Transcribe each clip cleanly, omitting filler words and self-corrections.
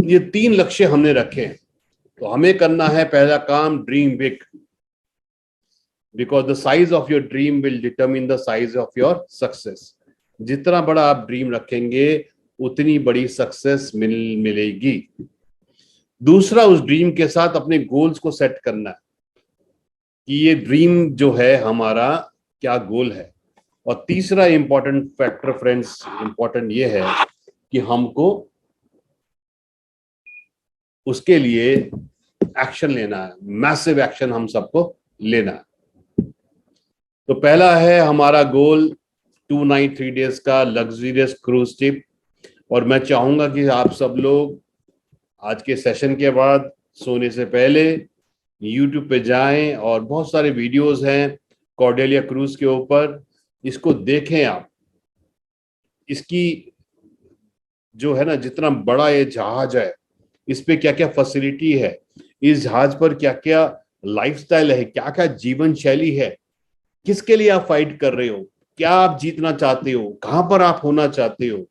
ये 3 लक्ष्य हमने रखे हैं। तो हमें करना है पहला काम, dream big, because the size of your dream will determine the size of your success. जितना बड़ा आप ड्रीम रखेंगे उतनी बड़ी सक्सेस मिलेगी। दूसरा, उस ड्रीम के साथ अपने गोल्स को सेट करना है कि ये ड्रीम जो है हमारा क्या गोल है। और तीसरा इंपॉर्टेंट फैक्टर फ्रेंड्स, इंपॉर्टेंट ये है कि हमको उसके लिए एक्शन लेना है, मैसिव एक्शन हम सबको लेना है। तो पहला है हमारा गोल 2 नाइट 3 डेज का लग्जरियस क्रूज ट्रिप। और मैं चाहूंगा कि आप सब लोग आज के सेशन के बाद सोने से पहले YouTube पे जाएं और बहुत सारे वीडियोस हैं कॉर्डेलिया क्रूज के ऊपर, इसको देखें आप। इसकी जो है ना, जितना बड़ा ये जहाज है, इस पे क्या क्या फैसिलिटी है, इस जहाज पर क्या क्या लाइफस्टाइल है, क्या क्या जीवन शैली है, किसके लिए आप फाइट कर रहे हो, क्या आप जीतना चाहते हो, कहां पर आप होना चाहते हो,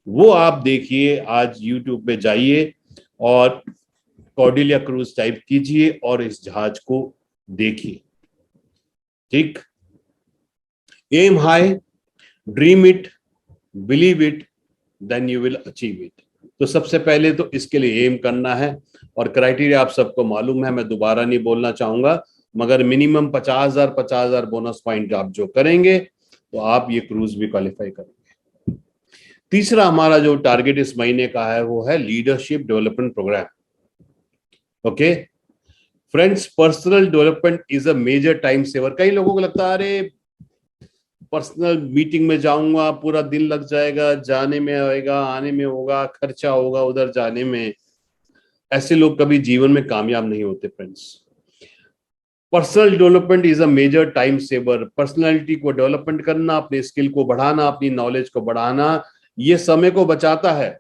वो आप देखिए। आज YouTube पे जाइए और कॉर्डेलिया क्रूज टाइप कीजिए और इस जहाज को देखिए। ठीक, aim high, dream it, believe it, then you will achieve it. तो सबसे पहले तो इसके लिए एम करना है, और क्राइटेरिया आप सबको मालूम है, मैं दोबारा नहीं बोलना चाहूंगा, मगर मिनिमम 50,000 बोनस पॉइंट आप जो करेंगे तो आप ये क्रूज भी क्वालिफाई करेंगे। तीसरा हमारा जो टारगेट इस महीने का है वो है leadership development program. Okay friends, personal development is a major time saver. कई लोगों को लगता है अरे पर्सनल मीटिंग में जाऊंगा, पूरा दिन लग जाएगा, जाने में आएगा, आने में होगा, खर्चा होगा उधर जाने में। ऐसे लोग कभी जीवन में कामयाब नहीं होते friends. Personal development is a major time saver. Personality को डेवलपमेंट करना, अपने स्किल को बढ़ाना, अपनी नॉलेज को बढ़ाना, ये समय को बचाता है।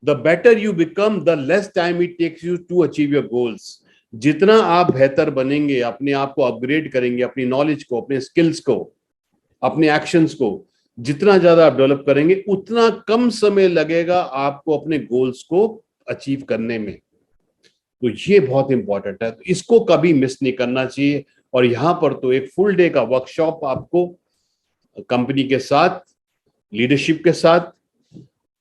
The better you become, the less time it takes you to achieve your goals. जितना आप बेहतर बनेंगे, अपने आप को अपग्रेड करेंगे, अपनी नॉलेज को, अपने स्किल्स को, अपने एक्शंस को जितना ज्यादा आप डेवलप करेंगे, उतना कम समय लगेगा आपको अपने गोल्स को अचीव करने में। तो ये बहुत इंपॉर्टेंट है, तो इसको कभी मिस नहीं करना चाहिए। और यहां पर तो एक फुल डे का वर्कशॉप आपको कंपनी के साथ, लीडरशिप के साथ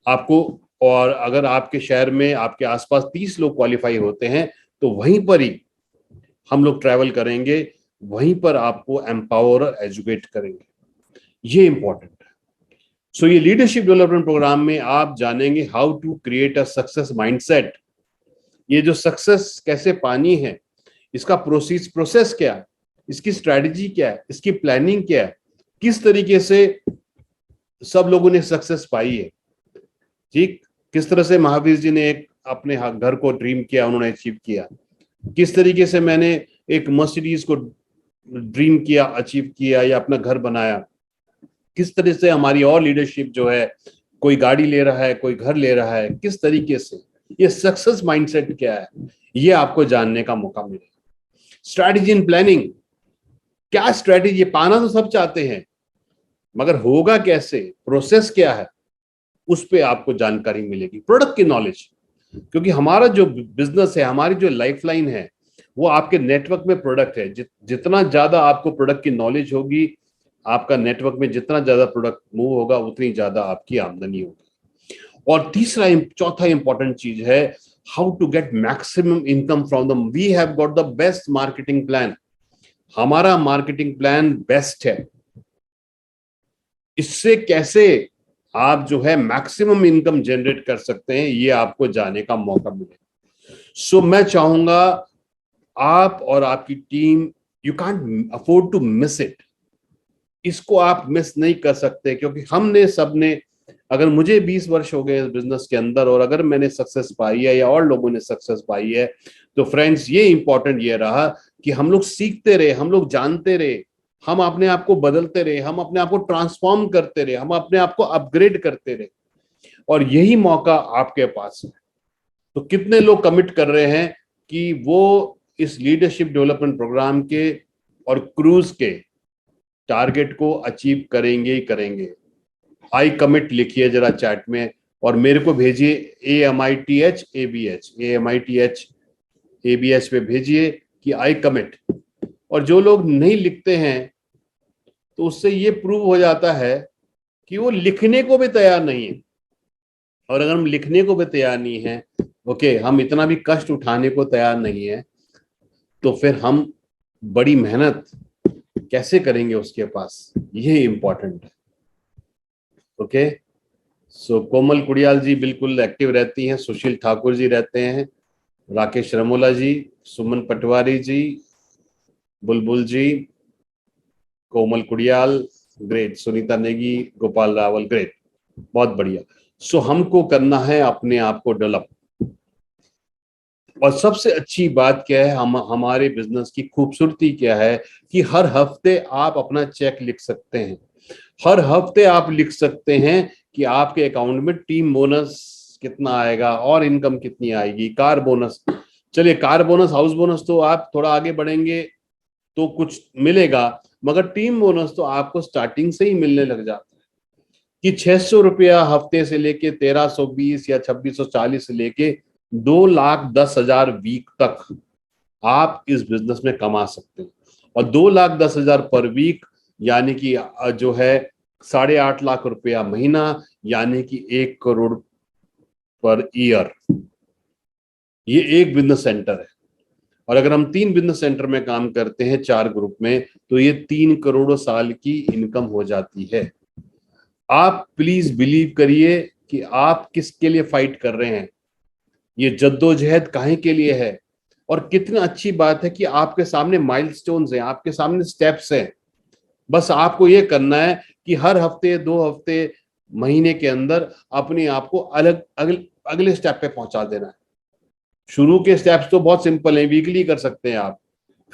आपको, और अगर आपके शहर में आपके आसपास 30 लोग क्वालिफाई होते हैं तो वहीं पर ही हम लोग ट्रैवल करेंगे, वहीं पर आपको एम्पावर और एजुकेट करेंगे। ये इंपॉर्टेंट है। सो ये लीडरशिप डेवलपमेंट प्रोग्राम में आप जानेंगे how to create a success mindset. ये जो सक्सेस कैसे पानी है, इसका प्रोसेस क्या है, इसकी स्ट्रैटेजी क्या है, इसकी प्लानिंग क्या है, किस तरीके से सब लोगों ने सक्सेस पाई है। ठीक, किस तरह से महावीर जी ने एक अपने घर को ड्रीम किया, उन्होंने अचीव किया। किस तरीके से मैंने एक मर्सिडीज को ड्रीम किया, अचीव किया या अपना घर बनाया। किस तरह से हमारी और लीडरशिप जो है, कोई गाड़ी ले रहा है, कोई घर ले रहा है, किस तरीके से, ये सक्सेस माइंडसेट क्या है, ये आपको जानने का मौका मिलेगा। स्ट्रैटेजी एंड प्लानिंग, क्या स्ट्रैटेजी, पाना तो सब चाहते हैं मगर होगा कैसे, प्रोसेस क्या है, उस पे आपको जानकारी मिलेगी। प्रोडक्ट की नॉलेज, क्योंकि हमारा जो बिजनेस है, हमारी जो लाइफलाइन है, वो आपके नेटवर्क में प्रोडक्ट है। जितना ज्यादा आपको प्रोडक्ट की नॉलेज होगी, आपका नेटवर्क में जितना ज्यादा प्रोडक्ट मूव होगा, उतनी ज्यादा आपकी आमदनी होगी। और तीसरा चौथा इंपॉर्टेंट चीज है how to get maximum income from the, we have got the best marketing plan. हमारा मार्केटिंग प्लान बेस्ट है। इससे कैसे आप जो है मैक्सिमम इनकम जनरेट कर सकते हैं, ये आपको जानने का मौका मिलेगा। सो मैं चाहूंगा आप और आपकी team, you can't afford to miss it. इसको आप मिस नहीं कर सकते, क्योंकि हमने सबने, अगर मुझे 20 वर्ष हो गए इस बिजनेस के अंदर और अगर मैंने सक्सेस पाई है या और लोगों ने सक्सेस पाई है, तो फ्रेंड्स ये इंपॉर्टेंट ये रहा कि हम लोग सीखते रहे, हम लोग जानते रहे, हम अपने आप को बदलते रहे, हम अपने आप को ट्रांसफॉर्म करते रहे, हम अपने आप को अपग्रेड करते रहे। और यही मौका आपके पास है। तो कितने लोग कमिट कर रहे हैं कि वो इस लीडरशिप डेवलपमेंट प्रोग्राम के और क्रूज के टारगेट को अचीव करेंगे ही करेंगे? आई कमिट लिखिए जरा चैट में, और मेरे को भेजिए AMITH पे भेजिए कि आई कमिट। और जो लोग नहीं लिखते हैं तो उससे ये प्रूव हो जाता है कि वो लिखने को भी तैयार नहीं है। और अगर हम लिखने को भी तैयार नहीं है, ओके, हम इतना भी कष्ट उठाने को तैयार नहीं है, तो फिर हम बड़ी मेहनत कैसे करेंगे उसके पास, ये इंपॉर्टेंट है। ओके, सो कोमल कुड़ियाल जी बिल्कुल एक्टिव रहती हैं, सुशील ठाकुर जी रहते हैं, राकेश रमोला जी, सुमन पटवारी जी, बुलबुल जी, कोमल कुड़ियाल ग्रेट, सुनीता नेगी, गोपाल रावल ग्रेट, बहुत बढ़िया। सो हमको करना है अपने आप को डेवलप। और सबसे अच्छी बात क्या है, हम हमारे बिजनेस की खूबसूरती क्या है कि हर हफ्ते आप अपना चेक लिख सकते हैं। हर हफ्ते आप लिख सकते हैं कि आपके अकाउंट में टीम बोनस कितना आएगा और इनकम कितनी आएगी, कार बोनस। चलिए कार बोनस, हाउस बोनस तो आप थोड़ा आगे बढ़ेंगे तो कुछ मिलेगा, मगर टीम बोनस तो आपको स्टार्टिंग से ही मिलने लग जाता है कि 600 रुपया हफ्ते से लेके 1320 या 2640 से लेके 2,10,000 वीक तक आप इस बिजनेस में कमा सकते हैं। और 2,10,000 पर वीक यानी कि जो है 8.5 लाख रुपया महीना, यानी कि 1 करोड़ पर ईयर। ये एक बिजनेस सेंटर है। और अगर हम 3 बिजनेस सेंटर में काम करते हैं 4 ग्रुप में, तो ये 3 करोड़ साल की इनकम हो जाती है। आप प्लीज बिलीव करिए कि आप किसके लिए फाइट कर रहे हैं, ये जद्दोजहद काहे के लिए है। और कितना अच्छी बात है कि आपके सामने माइलस्टोन्स हैं, आपके सामने स्टेप्स हैं। बस आपको ये करना है कि हर हफ्ते 2 हफ्ते महीने के अंदर अपने आप को अगले स्टेप पे पहुंचा देना है। शुरू के स्टेप्स तो बहुत सिंपल हैं, वीकली कर सकते हैं आप,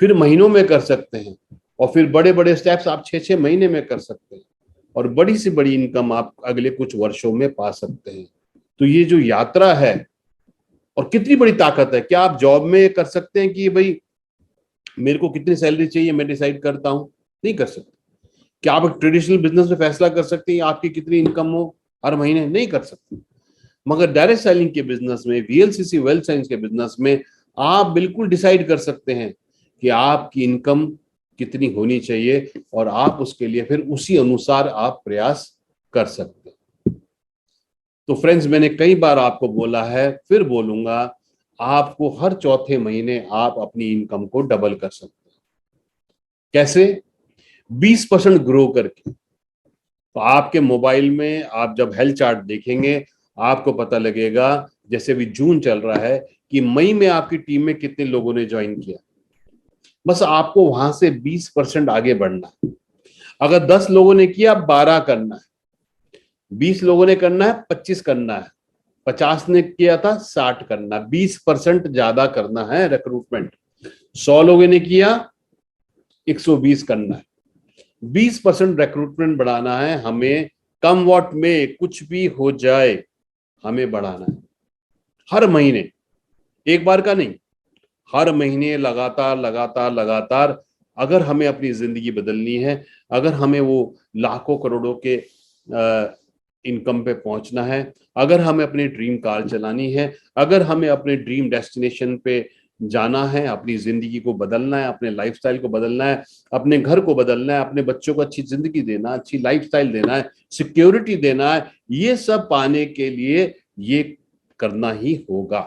फिर महीनों में कर सकते हैं, और फिर बड़े बड़े स्टेप्स आप 6-6 महीने में कर सकते हैं, और बड़ी से बड़ी इनकम आप अगले कुछ वर्षों में पा सकते हैं। तो ये जो यात्रा है, और कितनी बड़ी ताकत है, क्या आप जॉब में कर सकते हैं कि भाई मेरे को कितनी सैलरी चाहिए मैं डिसाइड करता हूं? नहीं कर सकते। क्या आप एक ट्रेडिशनल बिजनेस में फैसला कर सकते हैं आपकी कितनी इनकम हो हर महीने? नहीं कर सकते। मगर डायरेक्ट सेलिंग के बिजनेस में, VLCC वेल्थ साइंस के बिजनेस में आप बिल्कुल डिसाइड कर सकते हैं कि आपकी इनकम कितनी होनी चाहिए, और आप उसके लिए फिर उसी अनुसार आप प्रयास कर सकते हैं। तो फ्रेंड्स, मैंने कई बार आपको बोला है, फिर बोलूंगा, आपको हर चौथे महीने आप अपनी इनकम को डबल कर सकते हैं। कैसे? 20% ग्रो करके। तो आपके मोबाइल में आप जब हेल्थ चार्ट देखेंगे, आपको पता लगेगा, जैसे भी जून चल रहा है, कि मई में आपकी टीम में कितने लोगों ने ज्वाइन किया। बस आपको वहां से 20% आगे बढ़ना है। अगर 10 लोगों ने किया, 12 करना है। 20 लोगों ने करना है, 25 करना है। 50 ने किया था, 60 करना। 20% ज्यादा करना है रिक्रूटमेंट। 100 लोगों ने किया, 120 करना है। 20% रिक्रूटमेंट बढ़ाना है हमें। कम वॉट में कुछ भी हो जाए, हमें बढ़ाना है हर महीने, एक बार का नहीं, हर महीने लगातार लगातार लगातार। अगर हमें अपनी जिंदगी बदलनी है, अगर हमें वो लाखों करोड़ों के इनकम पे पहुंचना है, अगर हमें अपनी ड्रीम कार चलानी है, अगर हमें अपने ड्रीम डेस्टिनेशन पे जाना है, अपनी जिंदगी को बदलना है, अपने लाइफस्टाइल को बदलना है, अपने घर को बदलना है, अपने बच्चों को अच्छी जिंदगी देना, अच्छी लाइफस्टाइल देना है, सिक्योरिटी देना है, ये सब पाने के लिए ये करना ही होगा।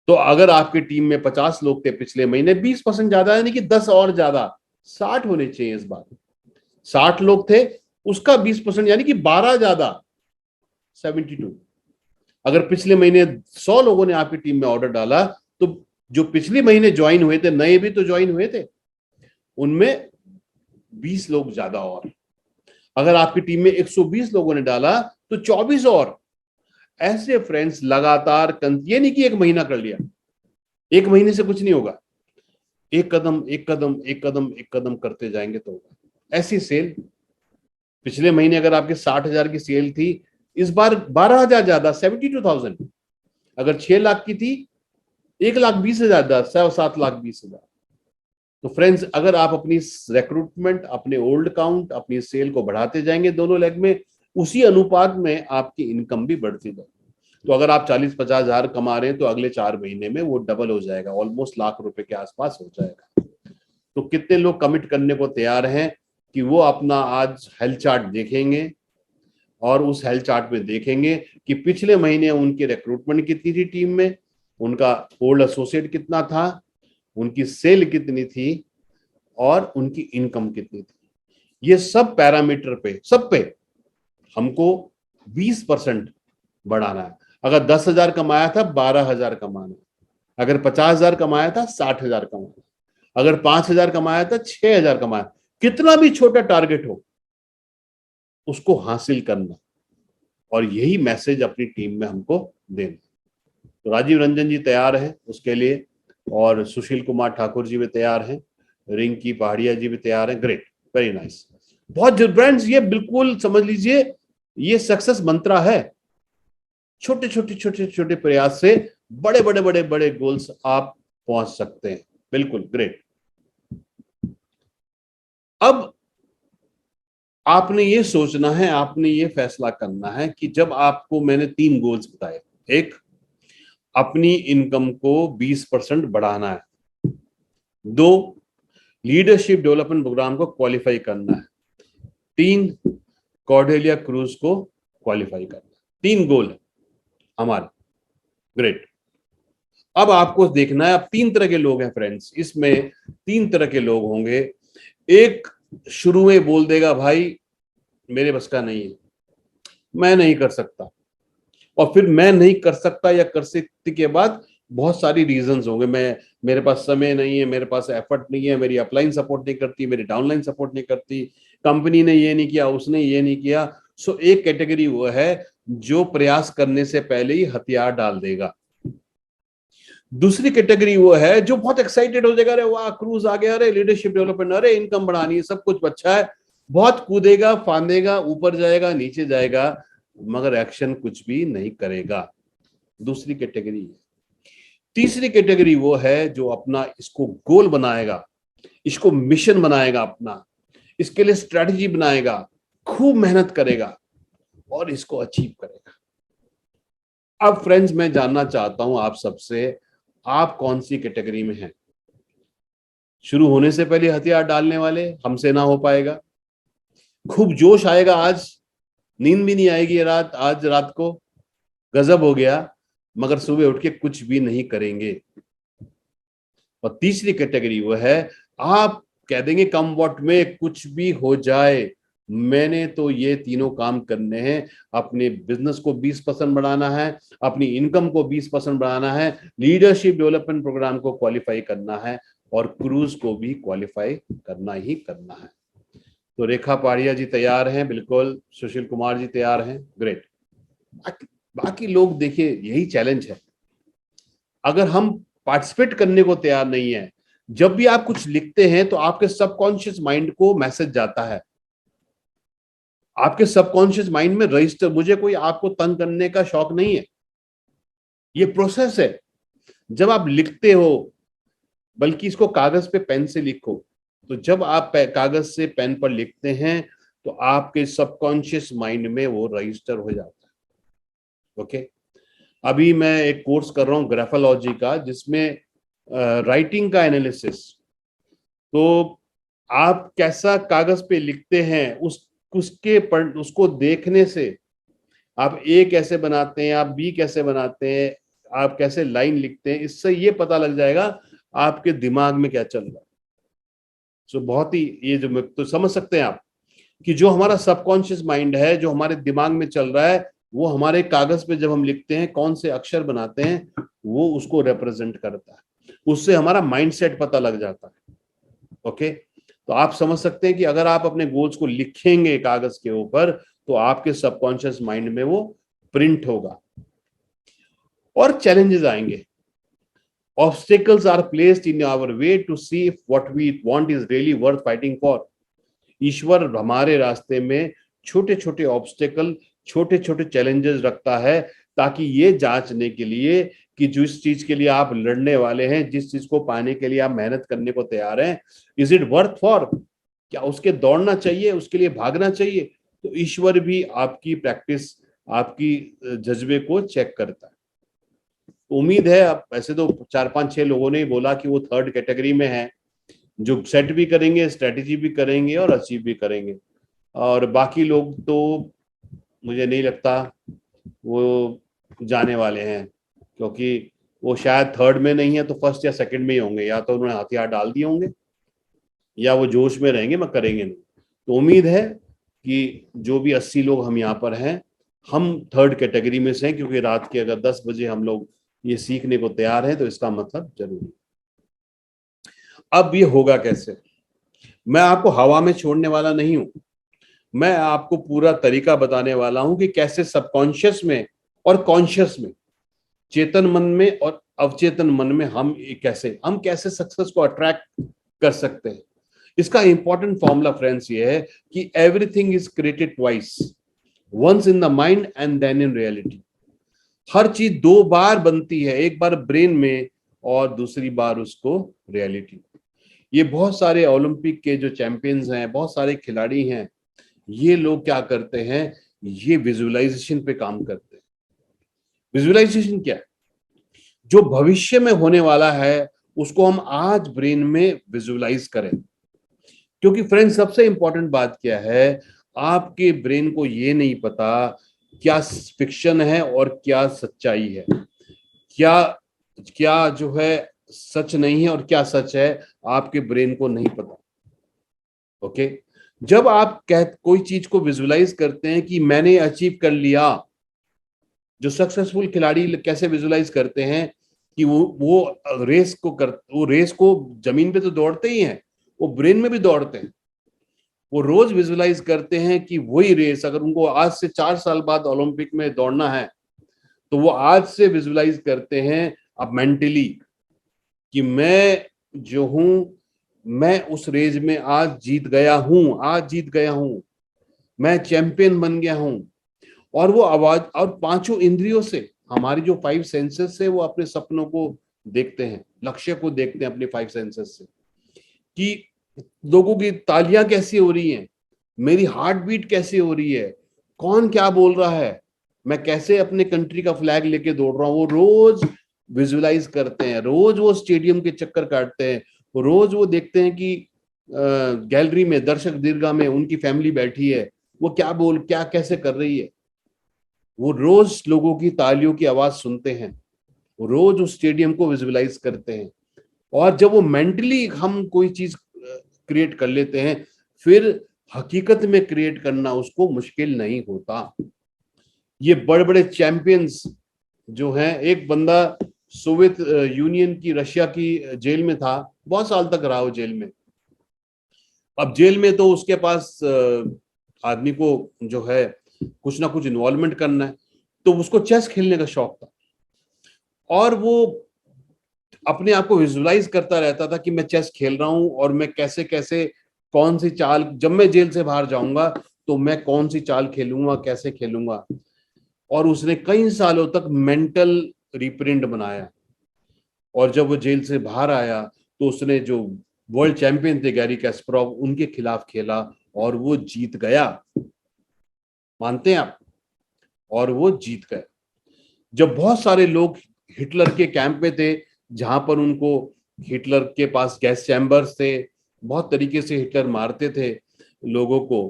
तो अगर आपकी टीम में 50 लोग थे पिछले महीने, 20% ज्यादा, यानी कि 10 और ज्यादा, 60 होने चाहिए इस बार। 60 लोग थे, उसका 20% यानी कि 12 ज्यादा, 72। अगर पिछले महीने 100 लोगों ने आपकी टीम में ऑर्डर डाला, तो जो पिछले महीने ज्वाइन हुए थे, नए भी तो ज्वाइन हुए थे, उनमें 20 लोग ज्यादा। और अगर आपकी टीम में 120 लोगों ने डाला, तो 24 और। ऐसे फ्रेंड्स लगातार, ये नहीं कि एक महीना कर लिया, एक महीने से कुछ नहीं होगा। एक कदम एक कदम एक कदम एक कदम करते जाएंगे तो होगा। ऐसी सेल, पिछले महीने अगर आपके 60,000 की सेल थी, इस बार 12,000 ज्यादा, 72,000। अगर 6 लाख की थी, 1,20,000 ज्यादा, 7,20,000। तो फ्रेंड्स, अगर आप अपनी रिक्रूटमेंट, अपने ओल्ड काउंट, अपनी सेल को बढ़ाते जाएंगे दोनों लेग में, उसी अनुपात में आपकी इनकम भी बढ़ती जाएगी। तो अगर आप 40-50 हजार कमा रहे हैं तो अगले 4 महीने में वो डबल हो जाएगा, ऑलमोस्ट लाख रुपए के आसपास हो जाएगा। तो कितने लोग कमिट करने को तैयार हैं कि वो अपना आज हेल्थ चार्ट देखेंगे और उस हेल्थ चार्ट में देखेंगे कि पिछले महीने उनकी रिक्रूटमेंट कितनी थी टीम में, उनका ओल्ड एसोसिएट कितना था, उनकी सेल कितनी थी और उनकी इनकम कितनी थी। ये सब पैरामीटर पे, सब पे हमको 20% बढ़ाना है। अगर 10,000 कमाया था 12,000 कमाना, अगर 50,000 कमाया था 60,000 कमाना, अगर 5,000 कमाया था 6,000 कमाया, कितना भी छोटा टारगेट हो उसको हासिल करना, और यही मैसेज अपनी टीम में हमको देना। तो राजीव रंजन जी तैयार हैं उसके लिए, और सुशील कुमार ठाकुर जी भी तैयार हैं, रिंकी पहाड़िया जी भी तैयार हैं। Great, very nice. बहुत ब्रांड्स, ये बिल्कुल समझ लीजिए ये सक्सेस मंत्रा है। छोटे छोटे छोटे छोटे प्रयास से बड़े बड़े बड़े बड़े गोल्स आप पहुंच सकते हैं। बिल्कुल ग्रेट। अब आपने ये सोचना है, आपने ये फैसला करना है कि जब आपको मैंने 3 गोल्स बताए, एक अपनी इनकम को 20% बढ़ाना है, 2 लीडरशिप डेवलपमेंट प्रोग्राम को क्वालिफाई करना है, 3 कॉर्डेलिया क्रूज को क्वालिफाई करना है। 3 गोल है हमारे। ग्रेट। अब आपको देखना है, अब 3 तरह के लोग हैं फ्रेंड्स, इसमें 3 तरह के लोग होंगे। एक शुरू में बोल देगा भाई मेरे बस का नहीं है, मैं नहीं कर सकता, और फिर मैं नहीं कर सकता या कर सकती के बाद बहुत सारी रीजंस होंगे, मेरे पास समय नहीं है, मेरे पास एफर्ट नहीं है, मेरी अपलाइन सपोर्ट नहीं करती, मेरी डाउनलाइन सपोर्ट नहीं करती, कंपनी ने ये नहीं किया, उसने ये नहीं किया। सो एक कैटेगरी वो है जो प्रयास करने से पहले ही हथियार डाल देगा। दूसरी कैटेगरी वो है जो बहुत एक्साइटेड हो जाएगा, अरे वाह क्रूज आ गया, अरे लीडरशिप डेवलपमेंट, अरे इनकम बढ़ानी है, सब कुछ अच्छा है, बहुत कूदेगा फांदेगा, ऊपर जाएगा नीचे जाएगा, मगर एक्शन कुछ भी नहीं करेगा। दूसरी कैटेगरी है। तीसरी कैटेगरी वो है जो अपना इसको गोल बनाएगा, इसको मिशन बनाएगा, अपना इसके लिए स्ट्रेटजी बनाएगा, खूब मेहनत करेगा और इसको अचीव करेगा। अब फ्रेंड्स मैं जानना चाहता हूं आप सबसे, आप कौन सी कैटेगरी में हैं? शुरू होने से पहले हथियार डालने वाले, हमसे ना हो पाएगा, खूब जोश आएगा, आज नींद भी नहीं आएगी रात, आज रात को गजब हो गया, मगर सुबह उठ के कुछ भी नहीं करेंगे। और तीसरी कैटेगरी वो है, आप कह देंगे कम वॉट में कुछ भी हो जाए, मैंने तो ये तीनों काम करने हैं, अपने बिजनेस को 20% बढ़ाना है, अपनी इनकम को 20% बढ़ाना है, लीडरशिप डेवलपमेंट प्रोग्राम को क्वालिफाई करना है, और क्रूज को भी क्वालिफाई करना ही करना है। तो रेखा पहाड़िया जी तैयार हैं, बिल्कुल, सुशील कुमार जी तैयार हैं। ग्रेट। बाकी लोग देखिए यही चैलेंज है, अगर हम पार्टिसिपेट करने को तैयार नहीं है, जब भी आप कुछ लिखते हैं तो आपके सबकॉन्शियस माइंड को मैसेज जाता है, आपके सबकॉन्शियस माइंड में रजिस्टर, मुझे कोई आपको तंग करने का शौक नहीं है, ये प्रोसेस है। जब आप लिखते हो, बल्कि इसको कागज पे पेन से लिखो, तो जब आप कागज से पेन पर लिखते हैं तो आपके सबकॉन्शियस माइंड में वो रजिस्टर हो जाता है। ओके। अभी मैं एक कोर्स कर रहा हूँ ग्राफोलॉजी का, जिसमें राइटिंग का एनालिसिस, तो आप कैसा कागज पे लिखते हैं उसको देखने से, आप ए कैसे बनाते हैं, आप बी कैसे बनाते हैं, आप कैसे लाइन लिखते हैं, इससे ये पता लग जाएगा आपके दिमाग में क्या चल रहा है। सो बहुत ही ये जो तो समझ सकते हैं आप कि जो हमारा सबकॉन्शियस माइंड है, जो हमारे दिमाग में चल रहा है, वो हमारे कागज पे जब हम लिखते हैं, कौन से अक्षर बनाते हैं, वो उसको रिप्रेजेंट करता है, उससे हमारा माइंडसेट पता लग जाता है। ओके। तो आप समझ सकते हैं कि अगर आप अपने गोल्स को लिखेंगे कागज के ऊपर, तो आपके सबकॉन्शियस माइंड में वो प्रिंट होगा। और चैलेंजेस आएंगे, obstacles are placed in our way to see if what we want is really worth fighting for. ईश्वर हमारे रास्ते में छोटे छोटे ऑब्स्टिकल, छोटे छोटे चैलेंजेस रखता है, ताकि ये जांचने के लिए कि जिस चीज के लिए आप लड़ने वाले हैं, जिस चीज को पाने के लिए आप मेहनत करने को तैयार हैं, इज इट वर्थ फॉर, क्या उसके दौड़ना चाहिए, उसके लिए भागना चाहिए, तो ईश्वर भी आपकी प्रैक्टिस, आपकी जज्बे को चेक करता है। उम्मीद है, अब वैसे तो 4 5 6 लोगों ने बोला कि वो थर्ड कैटेगरी में है, जो सेट भी करेंगे, स्ट्रेटेजी भी करेंगे और अचीव भी करेंगे। और बाकी लोग तो मुझे नहीं लगता वो जाने वाले हैं, क्योंकि वो शायद थर्ड में नहीं है तो फर्स्ट या सेकंड में ही होंगे, या तो उन्होंने हथियार डाल दिए होंगे या वो जोश में रहेंगे मैं करेंगे नहीं। तो उम्मीद है कि जो भी 80 लोग हम यहाँ पर हैं, हम थर्ड कैटेगरी में से हैं, क्योंकि रात के अगर 10 बजे हम लोग ये सीखने को तैयार हैं तो इसका मतलब जरूरी। अब ये होगा कैसे? मैं आपको हवा में छोड़ने वाला नहीं हूं, मैं आपको पूरा तरीका बताने वाला हूं कि कैसे सबकॉन्शियस में और कॉन्शियस में, चेतन मन में और अवचेतन मन में हम कैसे सक्सेस को अट्रैक्ट कर सकते हैं। इसका इंपॉर्टेंट फॉर्मूला फ्रेंड्स ये है कि everything is created twice, once in the mind and then in reality. हर चीज 2 बार बनती है, एक बार ब्रेन में और दूसरी बार उसको रियलिटी। ये बहुत सारे ओलंपिक के जो चैंपियंस हैं, बहुत सारे खिलाड़ी हैं, ये लोग क्या करते हैं, ये विजुअलाइजेशन पे काम करते हैं। विजुअलाइजेशन क्या है? जो भविष्य में होने वाला है उसको हम आज ब्रेन में विजुअलाइज करें। क्योंकि फ्रेंड्स, सबसे इंपॉर्टेंट बात क्या है, आपके ब्रेन को ये नहीं पता क्या फिक्शन है और क्या सच्चाई है, क्या क्या जो है सच नहीं है और क्या सच है, आपके ब्रेन को नहीं पता। ओके, जब आप कोई चीज को विजुअलाइज करते हैं कि मैंने अचीव कर लिया, जो सक्सेसफुल खिलाड़ी कैसे विजुअलाइज करते हैं कि वो रेस को जमीन पे तो दौड़ते ही हैं, वो ब्रेन में भी दौड़ते हैं। वो रोज विजुअलाइज करते हैं कि वही रेस अगर उनको आज से 4 साल बाद ओलंपिक में दौड़ना है, तो वो आज से विजुअलाइज करते हैं अब मेंटली कि मैं जो हूं, मैं उस रेस में आज जीत गया हूं, मैं चैंपियन बन गया हूं। और वो आवाज और 5 इंद्रियों से, हमारी जो 5 सेंसेस से, वो अपने सपनों को देखते हैं, लक्ष्य को देखते हैं अपने 5 सेंसेस से, कि लोगों की तालियां कैसी हो रही हैं, मेरी हार्ट बीट कैसी हो रही है, कौन क्या बोल रहा है, मैं कैसे अपने कंट्री का फ्लैग लेके दौड़ रहा हूँ। वो रोज विजुअलाइज करते हैं, रोज वो स्टेडियम के चक्कर काटते हैं, रोज वो देखते हैं कि गैलरी में, दर्शक दीर्घा में उनकी फैमिली बैठी है, वो क्या कैसे कर रही है। वो रोज लोगों की तालियों की आवाज सुनते हैं, वो रोज उस स्टेडियम को विजुअलाइज करते हैं। और जब वो मेंटली हम कोई चीज क्रिएट कर लेते हैं, फिर हकीकत में क्रिएट करना उसको मुश्किल नहीं होता। ये बड़े बड़े चैंपियंस जो हैं, एक बंदा सोवियत यूनियन की, रशिया की जेल में था, बहुत साल तक रहा वो जेल में। अब जेल में तो उसके पास आदमी को जो है कुछ ना कुछ इन्वॉल्वमेंट करना है, तो उसको चेस खेलने का शौक था, और वो अपने आप को विजुअलाइज करता रहता था कि मैं चेस खेल रहा हूं और मैं कैसे कैसे, कौन सी चाल, जब मैं जेल से बाहर जाऊंगा तो मैं कौन सी चाल खेलूंगा, कैसे खेलूंगा। और उसने कई सालों तक मेंटल रिप्रिंट बनाया, और जब वो जेल से बाहर आया तो उसने जो वर्ल्ड चैंपियन थे गैरी कैस्परोव, उनके खिलाफ खेला और वो जीत गया। मानते हैं आप? और वो जीत गए। जब बहुत सारे लोग हिटलर के कैंप में थे, जहां पर उनको, हिटलर के पास गैस चैम्बर्स थे, बहुत तरीके से हिटलर मारते थे लोगों को,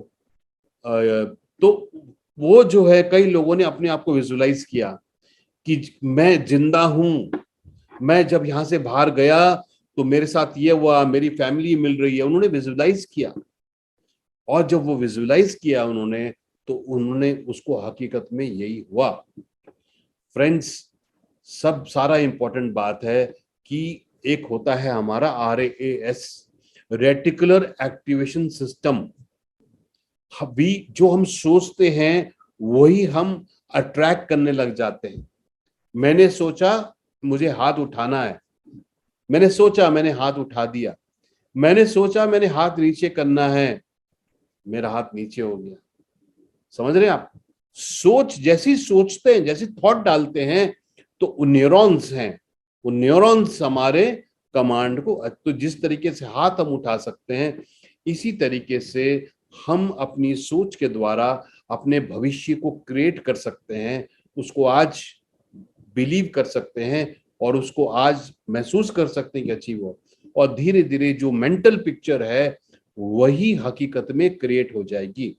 तो वो जो है, कई लोगों ने अपने आप को विजुअलाइज किया कि मैं जिंदा हूं, मैं जब यहां से बाहर गया तो मेरे साथ ये हुआ, मेरी फैमिली मिल रही है, उन्होंने विजुअलाइज किया। और जब वो विजुअलाइज किया उन्होंने, तो उन्होंने उसको हकीकत में यही हुआ। फ्रेंड्स, सब सारा इंपॉर्टेंट बात है कि एक होता है हमारा RAS, रेटिकुलर एक्टिवेशन सिस्टम। अभी जो हम सोचते हैं वही हम अट्रैक्ट करने लग जाते हैं। मैंने सोचा मुझे हाथ उठाना है, मैंने सोचा मैंने हाथ उठा दिया, मैंने सोचा मैंने हाथ नीचे करना है, मेरा हाथ नीचे हो गया। समझ रहे हैं आप? जैसी सोचते हैं, जैसी थॉट डालते हैं, तो न्यूरॉन्स हैं, वो न्यूरॉन्स हमारे कमांड को, तो जिस तरीके से हाथ हम उठा सकते हैं, इसी तरीके से हम अपनी सोच के द्वारा अपने भविष्य को क्रिएट कर सकते हैं, उसको आज बिलीव कर सकते हैं और उसको आज महसूस कर सकते हैं कि अचीव हो, और धीरे धीरे जो मेंटल पिक्चर है वही हकीकत में क्रिएट हो जाएगी।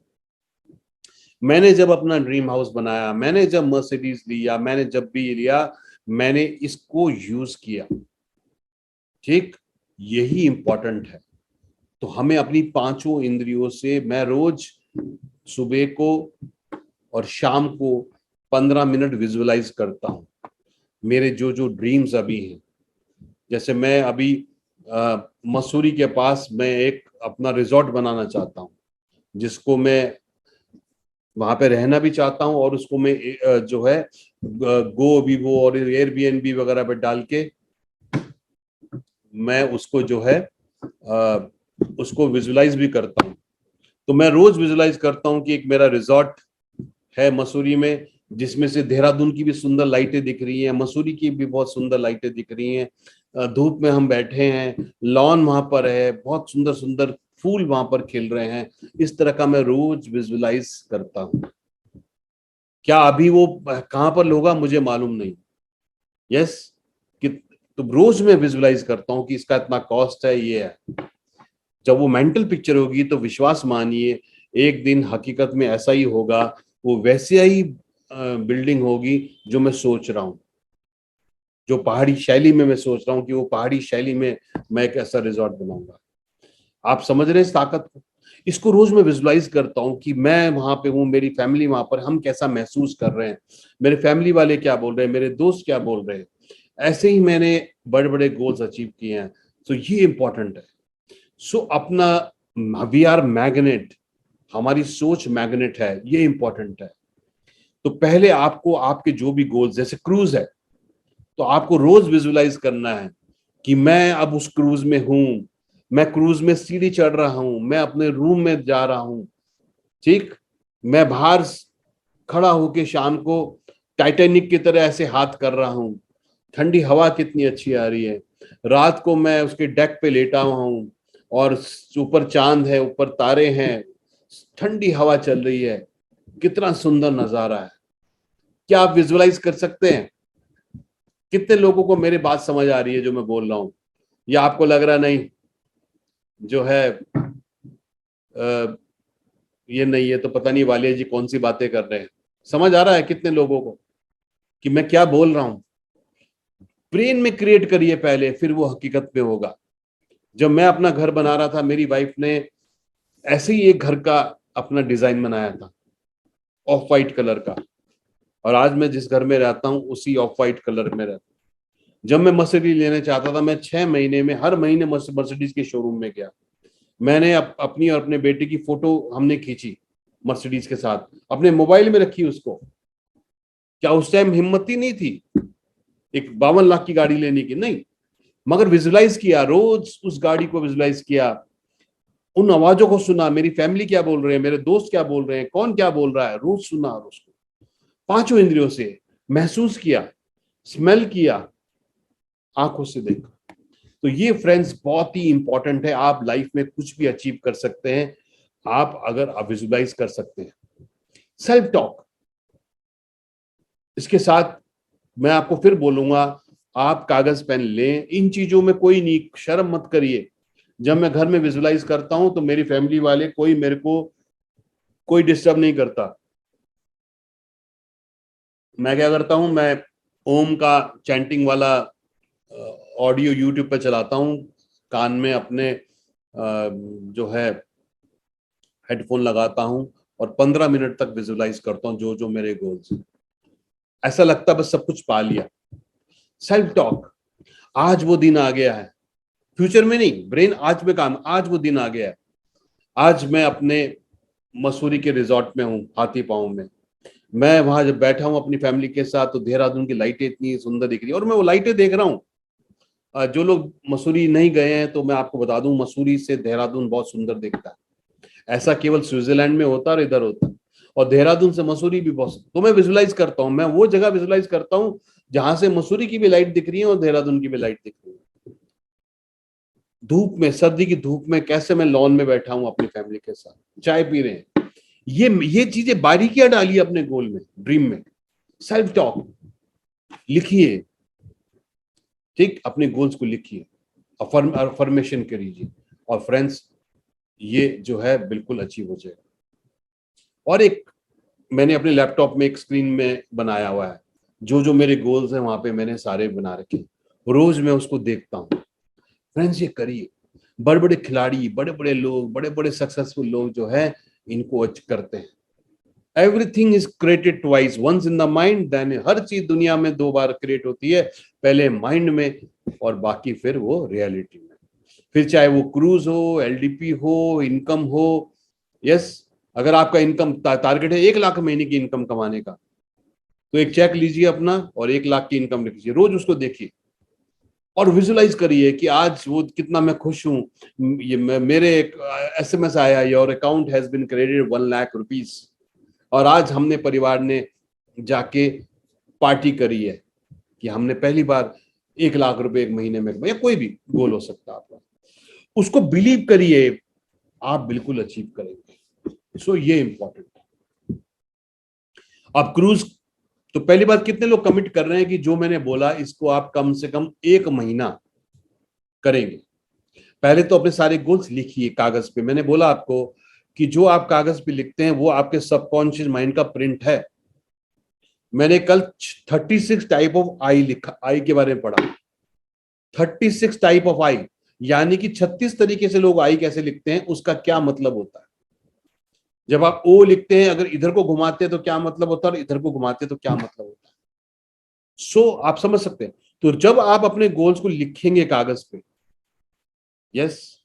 मैंने जब अपना ड्रीम हाउस बनाया, मैंने जब मर्सिडीज लिया, मैंने जब भी लिया, मैंने इसको यूज किया। ठीक, यही इंपॉर्टेंट है। तो हमें अपनी पांचों इंद्रियों से, मैं रोज सुबह को और शाम को 15 मिनट विजुअलाइज करता हूँ मेरे जो जो ड्रीम्स अभी हैं। जैसे मैं अभी मसूरी के पास मैं एक अपना रिजॉर्ट बनाना चाहता हूँ, जिसको मैं वहां पे रहना भी चाहता हूँ, और उसको मैं जो है गो विवो और एयरबीएनबी वगैरह पे डाल के मैं उसको जो है उसको विजुलाइज भी करता हूँ। तो मैं रोज विजुलाइज करता हूँ कि एक मेरा रिजॉर्ट है मसूरी में, जिसमें से देहरादून की भी सुंदर लाइटें दिख रही हैं, मसूरी की भी बहुत सुंदर लाइटें दिख रही हैं, धूप में हम बैठे हैं, लॉन वहां पर है, बहुत सुंदर सुंदर फूल वहां पर खिल रहे हैं। इस तरह का मैं रोज विजुलाइज करता हूँ। क्या अभी वो कहाँ पर होगा मुझे मालूम नहीं। यस, कि तो रोज मैं विजुलाइज करता हूँ कि इसका इतना कॉस्ट है, ये है। जब वो मेंटल पिक्चर होगी तो विश्वास मानिए एक दिन हकीकत में ऐसा ही होगा, वो वैसे ही बिल्डिंग होगी जो मैं सोच रहा हूँ, जो पहाड़ी शैली में मैं सोच रहा हूँ कि वो पहाड़ी शैली में मैं एक ऐसा रिजॉर्ट बनाऊंगा। आप समझ रहे हैं इस ताकत को? इसको रोज मैं विजुलाइज करता हूँ कि मैं वहां पे हूँ, मेरी फैमिली वहां पर, हम कैसा महसूस कर रहे हैं, मेरे फैमिली वाले क्या बोल रहे हैं, मेरे दोस्त क्या बोल रहे हैं। ऐसे ही मैंने बड़े बड़े गोल्स अचीव किए हैं। तो ये इंपॉर्टेंट है। सो अपना, वी आर मैग्नेट, हमारी सोच मैग्नेट है, ये इंपॉर्टेंट है। तो पहले आपको आपके जो भी गोल्स, जैसे क्रूज है, तो आपको रोज विजुलाइज करना है कि मैं अब उस क्रूज में हूं, मैं क्रूज में सीढ़ी चढ़ रहा हूं, मैं अपने रूम में जा रहा हूं। ठीक, मैं बाहर खड़ा होके शाम को टाइटैनिक की तरह ऐसे हाथ कर रहा हूं, ठंडी हवा कितनी अच्छी आ रही है, रात को मैं उसके डेक पे लेटा हुआ हूं और ऊपर चांद है, ऊपर तारे हैं, ठंडी हवा चल रही है, कितना सुंदर नजारा है। क्या आप विजुअलाइज कर सकते हैं? कितने लोगों को मेरी बात समझ आ रही है जो मैं बोल रहा हूँ, या आपको लग रहा नहीं जो है ये नहीं है तो पता नहीं वालिया जी कौन सी बातें कर रहे हैं? समझ आ रहा है कितने लोगों को कि मैं क्या बोल रहा हूं? ब्रेन में क्रिएट करिए पहले, फिर वो हकीकत में होगा। जब मैं अपना घर बना रहा था, मेरी वाइफ ने ऐसे ही एक घर का अपना डिजाइन बनाया था, ऑफ वाइट कलर का, और आज मैं जिस घर में रहता हूँ उसी ऑफ वाइट कलर में रहता हूँ। जब मैं मर्सिडीज लेने चाहता था, मैं 6 महीने में हर महीने मर्सिडीज के शोरूम में गया। मैंने अपनी और अपने बेटे की फोटो हमने खींची मर्सिडीज के साथ, अपने मोबाइल में रखी उसको। क्या उस टाइम हिम्मत ही नहीं थी एक 52 लाख की गाड़ी लेने की? नहीं, मगर विजुलाइज किया, रोज उस गाड़ी को विजुलाइज किया, उन आवाजों को सुना, मेरी फैमिली क्या बोल रहे हैं, मेरे दोस्त क्या बोल रहे हैं, कौन क्या बोल रहा है, रोज सुना, और उसको पांचों इंद्रियों से महसूस किया, स्मेल किया, आंखों से देखा। तो ये फ्रेंड्स बहुत ही इंपॉर्टेंट है। आप लाइफ में कुछ भी अचीव कर सकते हैं आप अगर आप विजुलाइज कर सकते हैं। सेल्फ टॉक, इसके साथ मैं आपको फिर बोलूंगा, आप कागज पेन लें, इन चीजों में कोई नहीं, शर्म मत करिए। जब मैं घर में विजुलाइज करता हूं तो मेरी फैमिली वाले कोई मेरे को कोई डिस्टर्ब नहीं करता। मैं क्या करता हूं, मैं ओम का चैंटिंग वाला ऑडियो यूट्यूब पे चलाता हूं, कान में अपने जो है हेडफोन लगाता हूं, और 15 मिनट तक विजुलाइज करता हूं जो जो मेरे गोल्स हैं। ऐसा लगता है बस सब कुछ पा लिया। सेल्फ टॉक, आज वो दिन आ गया है, फ्यूचर में नहीं, ब्रेन आज में काम, आज वो दिन आ गया है। आज मैं अपने मसूरी के रिजॉर्ट में हूँ, हाथी पाँव में। मैं वहां जब बैठा हूँ अपनी फैमिली के साथ, तो देहरादून की लाइटें इतनी सुंदर दिख रही है, और मैं वो लाइटें देख रहा हूँ। जो लोग मसूरी नहीं गए हैं तो मैं आपको बता दूं, मसूरी से देहरादून बहुत सुंदर दिखता है। ऐसा केवल स्विट्जरलैंड में होता है और इधर होता है, और देहरादून से मसूरी भी बहुत, तो मैं विजुलाइज करता हूँ, मैं वो जगह विजुलाइज करता हूँ जहां से मसूरी की भी लाइट दिख रही है और देहरादून की भी लाइट दिख रही है। धूप में, सर्दी की धूप में कैसे मैं लॉन में बैठा हूं अपनी फैमिली के साथ, चाय पी रहे हैं। ये चीजें बारीकियां डालिए अपने गोल में, ड्रीम में। सेल्फ टॉक लिखिए, ठीक, अपने गोल्स को लिखिए, अफर्मेशन करिए, और फ्रेंड्स ये जो है बिल्कुल अचीव हो जाएगा। और एक मैंने अपने लैपटॉप में एक स्क्रीन में बनाया हुआ है, जो जो मेरे गोल्स हैं वहां पे मैंने सारे बना रखे, रोज मैं उसको देखता हूँ। फ्रेंड्स ये करिए, बड़े बड़े खिलाड़ी, बड़े बड़े लोग, बड़े बड़े सक्सेसफुल लोग जो है इनको करते हैं। Everything is created twice, once in the mind, then हर चीज दुनिया में दो बार क्रिएट होती है, पहले माइंड में और बाकी फिर वो रियलिटी में। फिर चाहे वो क्रूज हो, एलडीपी हो, इनकम हो। यस, अगर आपका इनकम टारगेट है 1 लाख महीने की इनकम कमाने का, तो एक चेक लीजिए अपना और 1 लाख की इनकम लिखिए, रोज उसको देखिए और विजुलाइज करिए कि आज वो कितना मैं खुश हूं। ये मेरे एक एसएमएस आया, your account has been credited 1 lakh rupees, और आज हमने परिवार ने जाके पार्टी करी है कि हमने पहली बार 1 लाख रुपए एक महीने में, या कोई भी गोल हो सकता है आपका, उसको बिलीव करिए, आप बिल्कुल अचीव करेंगे। सो ये इंपॉर्टेंट है। अब क्रूज, तो पहली बात, कितने लोग कमिट कर रहे हैं कि जो मैंने बोला इसको आप कम से कम 1 महीना करेंगे? पहले तो अपने सारे गोल्स लिखिए कागज पे। मैंने बोला आपको कि जो आप कागज पे लिखते हैं वो आपके सबकॉन्शियस माइंड का प्रिंट है। मैंने कल 36 टाइप ऑफ आई लिखा, आई के बारे में पढ़ा। 36 टाइप ऑफ आई, यानी कि 36 तरीके से लोग आई कैसे लिखते हैं, उसका क्या मतलब होता है। जब आप ओ लिखते हैं, अगर इधर को घुमाते हैं तो क्या मतलब होता है, और इधर को घुमाते हैं तो क्या मतलब होता है। आप समझ सकते हैं। तो जब आप अपने गोल्स को लिखेंगे कागज पे, yes,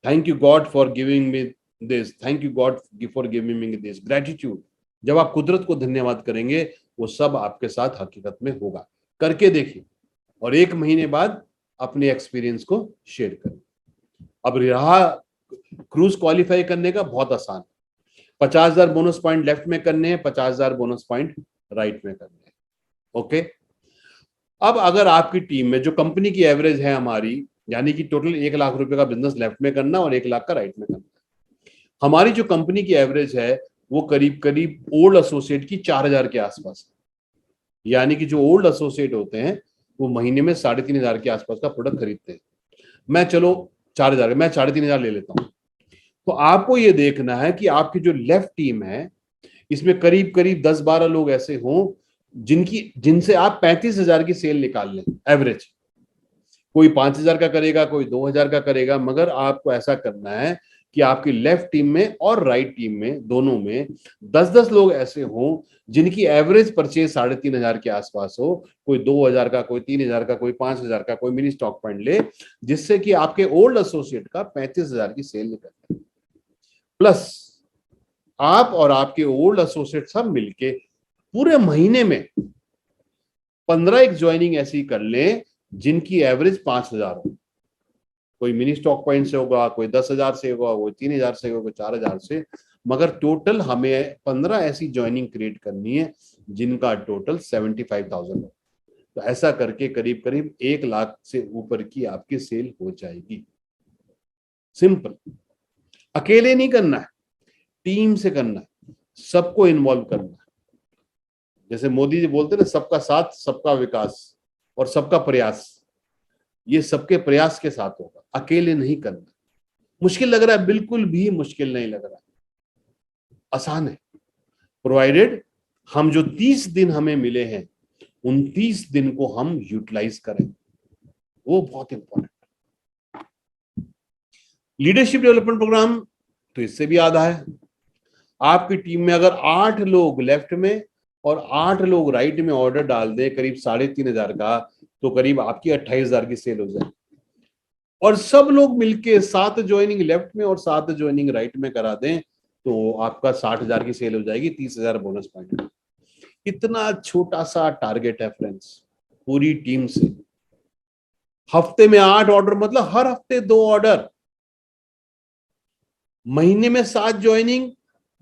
thank you God for giving me this, thank you God for giving me this, gratitude, जब आप कुदरत को धन्यवाद करेंगे, वो सब आपके साथ हकीकत में होगा। करके देखिए, और 1 महीने बाद अपने एक्सपीरियंस को शेयर करें। अब रहा क्रूज क्वालिफाई करने का, बहुत आसान। 50,000 बोनस पॉइंट लेफ्ट में करने हैं, 50,000 बोनस पॉइंट राइट में करने हैं। ओके। अब अगर आपकी टीम में, जो कंपनी की एवरेज है हमारी, यानी कि टोटल 1 लाख रुपए का बिजनेस लेफ्ट में करना और 1 लाख का राइट में करना, हमारी जो कंपनी की एवरेज है वो करीब करीब ओल्ड एसोसिएट की 4,000 के आसपास है। यानी कि जो ओल्ड एसोसिएट होते हैं वो महीने में 3,500 के आसपास का प्रोडक्ट खरीदते हैं। मैं चलो 4,000, मैं 3,500 ले लेता हूँ। तो आपको ये देखना है कि आपकी जो लेफ्ट टीम है इसमें करीब करीब 10-12 लोग ऐसे हों जिनसे आप 35,000 की सेल निकाल लें एवरेज। कोई 5,000 का करेगा, कोई 2,000 का करेगा, मगर आपको ऐसा करना है कि आपकी लेफ्ट टीम में और राइट टीम में, दोनों में 10-10 लोग ऐसे हों जिनकी एवरेज परचेज 3,500 के आसपास हो। कोई 2,000 का, कोई 3,000 का, कोई 5,000 का, कोई मिनी स्टॉक पॉइंट ले, जिससे कि आपके ओल्ड एसोसिएट का 35,000 की सेल निकले। प्लस आप और आपके ओल्ड एसोसिएट सब मिलके पूरे महीने में 15 एक ज्वाइनिंग ऐसी कर लें जिनकी एवरेज 5,000 हो। कोई मिनी स्टॉक पॉइंट से होगा, कोई 10,000 से होगा, कोई 3,000 से होगा, कोई 4,000 से, मगर टोटल हमें 15 ऐसी ज्वाइनिंग क्रिएट करनी है जिनका टोटल 75,000 हो। तो ऐसा करके करीब करीब 1 लाख से ऊपर की आपकी सेल हो जाएगी। सिंपल। अकेले नहीं करना है, टीम से करना है, सबको इन्वॉल्व करना है। जैसे मोदी जी बोलते हैं ना, सबका साथ सबका विकास और सबका प्रयास, ये सबके प्रयास के साथ होगा, अकेले नहीं करना। मुश्किल लग रहा है? बिल्कुल भी मुश्किल नहीं लग रहा है, आसान है। प्रोवाइडेड हम जो 30 दिन हमें मिले हैं, उन 30 दिन को हम यूटिलाइज करें, वो बहुत इंपॉर्टेंट। लीडरशिप डेवलपमेंट प्रोग्राम तो इससे भी आधा है। आपकी टीम में अगर 8 लोग लेफ्ट में और 8 लोग राइट में ऑर्डर डाल दें करीब 3,500 का, तो करीब आपकी 28,000 की सेल हो जाए। और सब लोग मिलके 7 ज्वाइनिंग लेफ्ट में और 7 ज्वाइनिंग राइट में करा दें, तो आपका 60,000 की सेल हो जाएगी, 30,000 बोनस पॉइंट। इतना छोटा सा टारगेट है फ्रेंड्स, पूरी टीम से। हफ्ते में 8 ऑर्डर, मतलब हर हफ्ते 2 ऑर्डर। महीने में 7 ज्वाइनिंग,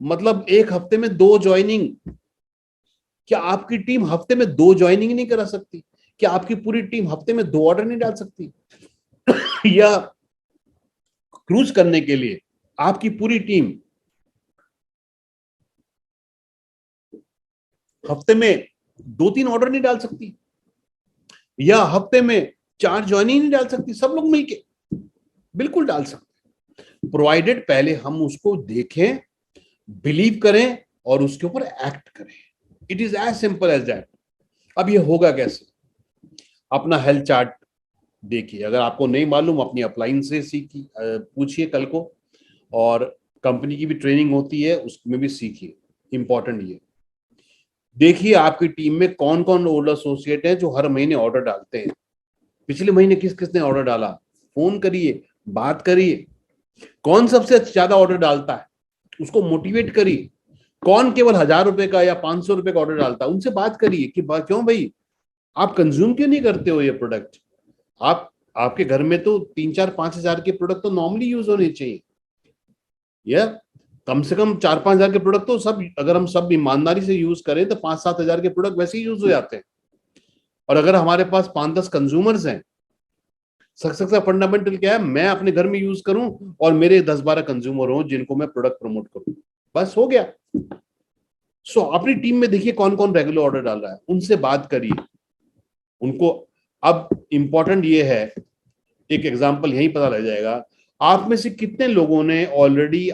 मतलब एक हफ्ते में 2 ज्वाइनिंग। क्या आपकी टीम हफ्ते में 2 ज्वाइनिंग नहीं करा सकती? क्या आपकी पूरी टीम हफ्ते में 2 ऑर्डर नहीं डाल सकती? या क्रूज करने के लिए आपकी पूरी टीम हफ्ते में 2-3 ऑर्डर नहीं डाल सकती, या हफ्ते में 4 ज्वाइनिंग नहीं डाल सकती, सब लोग मिलके बिल्कुल डाल सकते, प्रोवाइडेड पहले हम उसको देखें, बिलीव करें और उसके ऊपर एक्ट करें। It is as simple as that. अब ये होगा कैसे? अपना हेल्थ चार्ट देखिए, अगर आपको नहीं मालूम अपनी अपलाइन से सीखिए, पूछिए कल को, और कंपनी की भी ट्रेनिंग होती है उसमें भी सीखिए। इंपॉर्टेंट ये देखिए आपकी टीम में कौन कौन ओल्ड एसोसिएट है जो हर महीने ऑर्डर डालते हैं, पिछले महीने किस किसने ऑर्डर डाला, फोन करिए, बात करिए, कौन सबसे ज्यादा ऑर्डर डालता है उसको मोटिवेट करिए, कौन केवल 1,000 रुपए का या 500 रुपए का ऑर्डर डालता है उनसे बात करिए कि क्यों भाई आप कंज्यूम क्यों नहीं करते हो ये प्रोडक्ट। आप आपके घर में तो 3-4-5 हजार के प्रोडक्ट तो नॉर्मली यूज होने चाहिए, या कम से कम 4-5 हजार के प्रोडक्ट तो सब, अगर हम सब ईमानदारी से यूज करें तो 5-7 हजार के प्रोडक्ट वैसे ही यूज हो जाते हैं। और अगर हमारे पास 5-10 कंज्यूमर्स हैं, सक्सेस का फंडामेंटल क्या है, मैं अपने घर में यूज करूं और मेरे 10-12 कंज्यूमर हो जिनको मैं प्रोडक्ट प्रमोट करूं, बस हो गया। सो अपनी टीम में देखिए कौन कौन रेगुलर ऑर्डर डाल रहा है, उनसे बात करिए उनको। अब इंपॉर्टेंट ये है, एक एग्जांपल यही पता लग जाएगा, आप में से कितने लोगों ने ऑलरेडी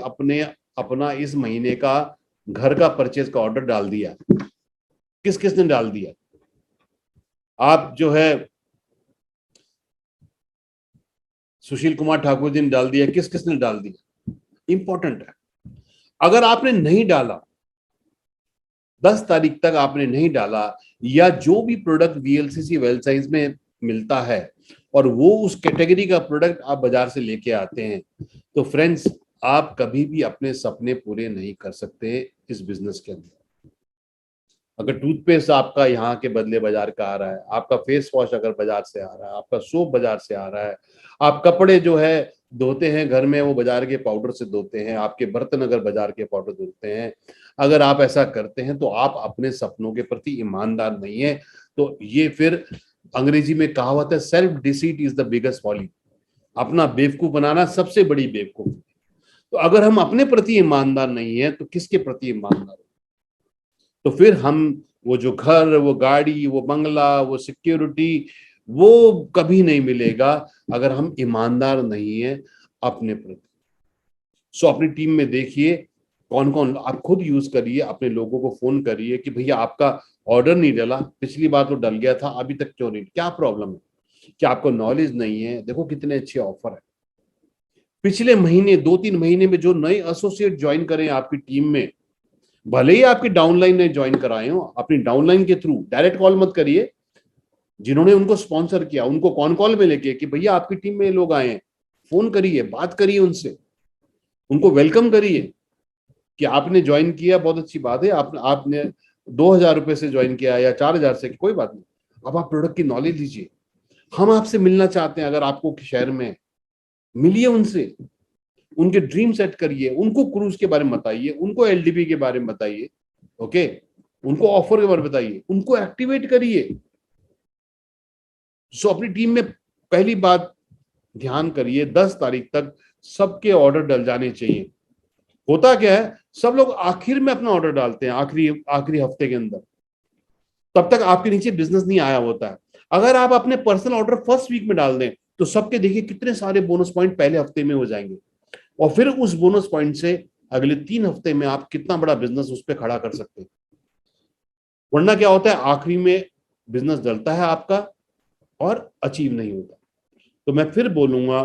अपना इस महीने का घर का परचेज का ऑर्डर डाल दिया, किस किसने डाल दिया। आप जो है सुशील कुमार ठाकुर जी ने डाल दिया, किस किसने डाल दिया, इंपॉर्टेंट है। अगर आपने नहीं डाला, 10 तारीख तक आपने नहीं डाला, या जो भी प्रोडक्ट वीएलसीसी वेल साइंस में मिलता है और वो उस कैटेगरी का प्रोडक्ट आप बाजार से लेके आते हैं, तो फ्रेंड्स आप कभी भी अपने सपने पूरे नहीं कर सकते इस बिजनेस के अंदर। अगर टूथपेस्ट आपका यहाँ के बदले बाजार का आ रहा है, आपका फेस वॉश अगर बाजार से आ रहा है, आपका सोप बाजार से आ रहा है, आप कपड़े जो है धोते हैं घर में वो बाजार के पाउडर से धोते हैं, आपके बर्तन अगर बाजार के पाउडर धोते हैं, अगर आप ऐसा करते हैं तो आप अपने सपनों के प्रति ईमानदार नहीं है। तो ये फिर अंग्रेजी में कहावत है, self deceit is the biggest folly, अपना बेवकूफ बनाना सबसे बड़ी बेवकूफ। तो अगर हम अपने प्रति ईमानदार नहीं है तो किसके प्रति ईमानदार? तो फिर हम वो जो घर, वो गाड़ी, वो बंगला, वो सिक्योरिटी, वो कभी नहीं मिलेगा अगर हम ईमानदार नहीं है अपने प्रति। सो अपनी टीम में देखिए कौन कौन, आप खुद यूज करिए, अपने लोगों को फोन करिए कि भैया आपका ऑर्डर नहीं डला, पिछली बार तो डल गया था, अभी तक क्यों नहीं, क्या प्रॉब्लम है, क्या आपको नॉलेज नहीं है? देखो कितने अच्छे ऑफर है। पिछले महीने 2-3 महीने में जो नए एसोसिएट ज्वाइन करें आपकी टीम में, भले ही आपकी डाउनलाइन ने ज्वाइन कराए हो, अपनी डाउनलाइन के थ्रू डायरेक्ट कॉल मत करिए, जिन्होंने उनको स्पॉन्सर किया उनको कॉन कॉल में लेके कि भैया आपकी टीम में लोग आए हैं, फोन करिए, बात करिए उनसे, उनको वेलकम करिए कि आपने ज्वाइन किया, बहुत अच्छी बात है, आपने 2,000 रुपए से ज्वाइन किया या 4,000 से, कोई बात नहीं, अब आप प्रोडक्ट की नॉलेज लीजिए, हम आपसे मिलना चाहते हैं, अगर आपको शहर में मिलिए उनसे, उनके ड्रीम सेट करिए, उनको क्रूज के बारे में बताइए, उनको एलडीबी के बारे में बताइए, ओके, उनको ऑफर के बारे में बताइए, उनको एक्टिवेट करिए। सो अपनी टीम में पहली बात ध्यान करिए, 10 तारीख तक सबके ऑर्डर डल जाने चाहिए। होता क्या है, सब लोग आखिर में अपना ऑर्डर डालते हैं, आखिरी आखिरी हफ्ते के अंदर, तब तक आपके नीचे बिजनेस नहीं आया होता है। अगर आप अपने पर्सनल ऑर्डर फर्स्ट वीक में डाल दें तो सबके देखिए कितने सारे बोनस पॉइंट पहले हफ्ते में हो जाएंगे, और फिर उस बोनस पॉइंट से अगले 3 हफ्ते में आप कितना बड़ा बिजनेस उस पर खड़ा कर सकते हैं। वरना क्या होता है, आखिरी में बिजनेस डलता है आपका और अचीव नहीं होता। तो मैं फिर बोलूंगा,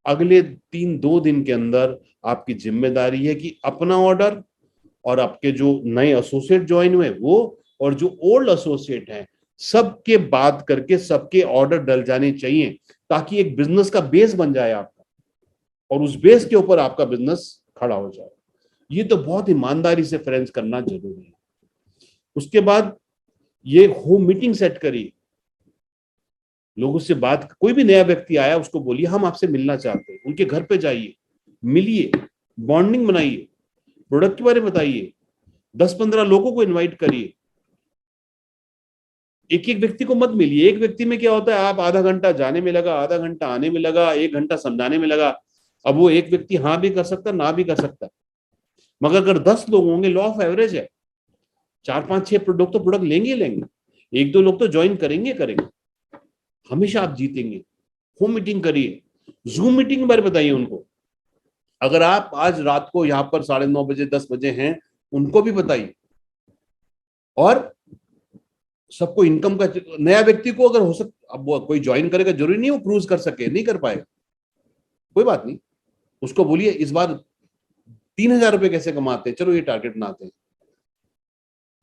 अगले 2 दिन के अंदर आपकी जिम्मेदारी है कि अपना ऑर्डर और आपके जो नए एसोसिएट ज्वाइन हुए वो और जो ओल्ड एसोसिएट हैं सबके बात करके सबके ऑर्डर डल जाने चाहिए, ताकि एक बिजनेस का बेस बन जाए आपका, और उस बेस के ऊपर आपका बिजनेस खड़ा हो जाए। ये तो बहुत ईमानदारी से फ्रेंड्स करना जरूरी है। उसके बाद ये होम मीटिंग सेट करिए, लोगों से बात, कोई भी नया व्यक्ति आया उसको बोलिए हम आपसे मिलना चाहते हैं, उनके घर पे जाइए, मिलिए, बॉन्डिंग बनाइए, प्रोडक्ट के बारे में बताइए, 10-15 लोगों को इनवाइट करिए, एक एक व्यक्ति को मत मिलिए। एक व्यक्ति में क्या होता है, आप आधा घंटा जाने में लगा, आधा घंटा आने में लगा, 1 घंटा समझाने में लगा, अब वो एक व्यक्ति हाँ भी कर सकता, ना भी कर सकता, मगर अगर 10 लोग होंगे, लॉ ऑफ एवरेज है, 4 5 6 लोग तो प्रोडक्ट लेंगे ही लेंगे, 1 2 लोग तो ज्वाइन करेंगे करेंगे, हमेशा आप जीतेंगे। होम मीटिंग करिए, जूम मीटिंग के बारे में बताइए उनको। अगर आप आज रात को यहाँ पर 9:30 बजे 10 बजे हैं, उनको भी बताइए। और सबको इनकम का, नया व्यक्ति को अगर हो सकता, अब वो कोई ज्वाइन करेगा, जरूरी नहीं वो क्रूज कर सके, नहीं कर पाएगा, कोई बात नहीं, उसको बोलिए इस बार 3,000 रुपए कैसे कमाते हैं, चलो ये टारगेट बनाते हैं।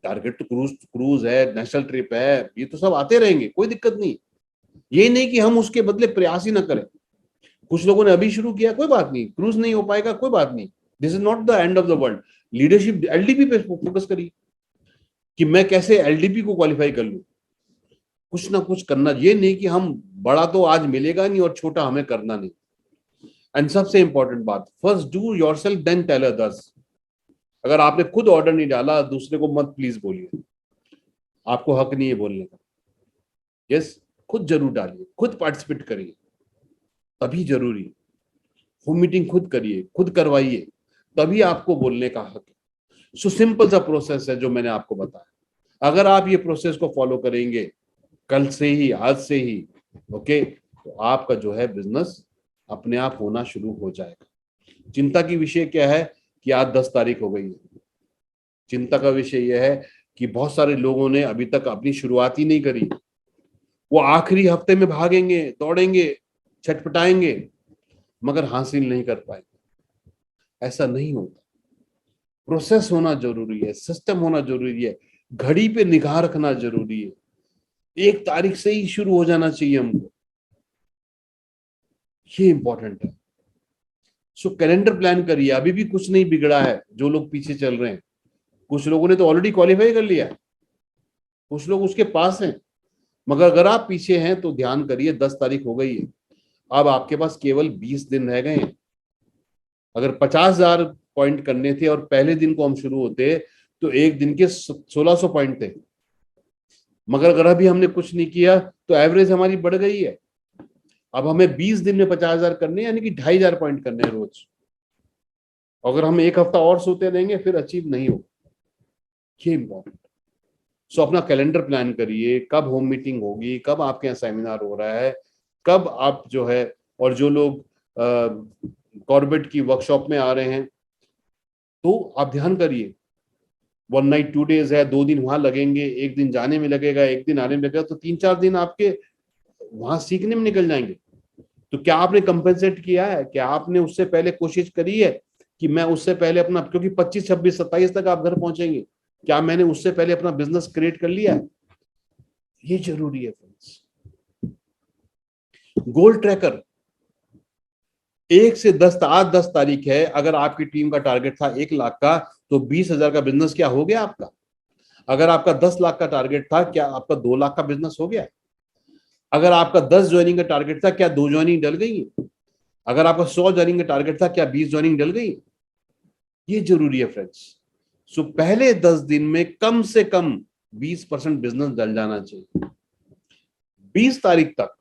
टारगेट तो क्रूज क्रूज है, नेशनल ट्रिप है, ये तो सब आते रहेंगे, कोई दिक्कत नहीं। ये नहीं कि हम उसके बदले प्रयास ही ना करें। कुछ लोगों ने अभी शुरू किया, कोई बात नहीं, क्रूज नहीं हो पाएगा, कोई बात नहीं, this is not the end of the world. Leadership LDP पे फोकस करिए कि मैं कैसे एलडीपी को क्वालिफाई कर लूं, कुछ ना कुछ करना। ये नहीं कि हम बड़ा तो आज मिलेगा नहीं और छोटा हमें करना नहीं। एंड सबसे इंपॉर्टेंट बात, first do yourself then tell others. अगर आपने खुद ऑर्डर नहीं डाला, दूसरे को मत प्लीज बोलिए, आपको हक नहीं है बोलने का। यस, खुद जरूर डालिए, खुद पार्टिसिपेट करिए, तभी जरूरी। होम मीटिंग खुद करिए, खुद करवाइए, तभी आपको बोलने का हक है। सो सिंपल सा प्रोसेस है जो मैंने आपको बताया। अगर आप ये प्रोसेस को फॉलो करेंगे कल से ही, आज से ही, ओके, तो आपका जो है बिजनेस अपने आप होना शुरू हो जाएगा। चिंता की विषय क्या है कि आज 10 तारीख हो गई है। चिंता का विषय यह है कि बहुत सारे लोगों ने अभी तक अपनी शुरुआत ही नहीं करी। वो आखिरी हफ्ते में भागेंगे, दौड़ेंगे, छटपटाएंगे, मगर हासिल नहीं कर पाएंगे। ऐसा नहीं होता। प्रोसेस होना जरूरी है, सिस्टम होना जरूरी है, घड़ी पे निगाह रखना जरूरी है। 1 तारीख से ही शुरू हो जाना चाहिए हमको, ये इंपॉर्टेंट है। सो कैलेंडर प्लान करिए, अभी भी कुछ नहीं बिगड़ा है। जो लोग पीछे चल रहे हैं, कुछ लोगों ने तो ऑलरेडी क्वालिफाई कर लिया है, कुछ लोग उसके पास हैं, मगर अगर आप पीछे हैं तो ध्यान करिए, 10 तारीख हो गई है, अब आपके पास केवल 20 दिन रह गए हैं। अगर 50,000 पॉइंट करने थे और पहले दिन को हम शुरू होते तो एक दिन के 1600 पॉइंट थे, मगर अगर अभी हमने कुछ नहीं किया तो एवरेज हमारी बढ़ गई है। अब हमें 20 दिन में 50,000 करने, यानी कि 2,500 पॉइंट करने हैं रोज। अगर हम एक हफ्ता और सोते रहेंगे फिर अचीव नहीं होगा, ये इंपॉर्टेंट। सो अपना कैलेंडर प्लान करिए, कब होम मीटिंग होगी, कब आपके यहाँ सेमिनार हो रहा है, कब आप जो है, और जो लोग कॉर्बेट की वर्कशॉप में आ रहे हैं तो आप ध्यान करिए। 1 नाइट 2 डेज है, 2 दिन वहां लगेंगे, एक दिन जाने में लगेगा, एक दिन आने में लगेगा, तो 3 4 दिन आपके वहां सीखने में निकल जाएंगे। तो क्या आपने कंपेंसेट किया है? क्या आपने उससे पहले कोशिश करी है कि मैं उससे पहले अपना, क्योंकि 25 26 27 तक आप घर पहुंचेंगे, क्या मैंने उससे पहले अपना बिजनेस क्रिएट कर लिया है? ये जरूरी है फ्रेंड्स। गोल ट्रैकर, 1 से 10, आज 10 तारीख है, अगर आपकी टीम का टारगेट था 1 लाख का, तो 20,000 का बिजनेस क्या हो गया आपका? अगर आपका 10 लाख का टारगेट था, क्या आपका 2 लाख का बिजनेस हो गया? अगर आपका 10 ज्वाइनिंग का टारगेट था, क्या 2 ज्वाइनिंग डल गई? अगर आपका 100 ज्वाइनिंग का टारगेट था, क्या 20 ज्वाइनिंग डल गई? ये जरूरी है फ्रेंड्स। सो पहले 10 दिन में कम से कम 20% बिजनेस डल जाना चाहिए। 20 तारीख तक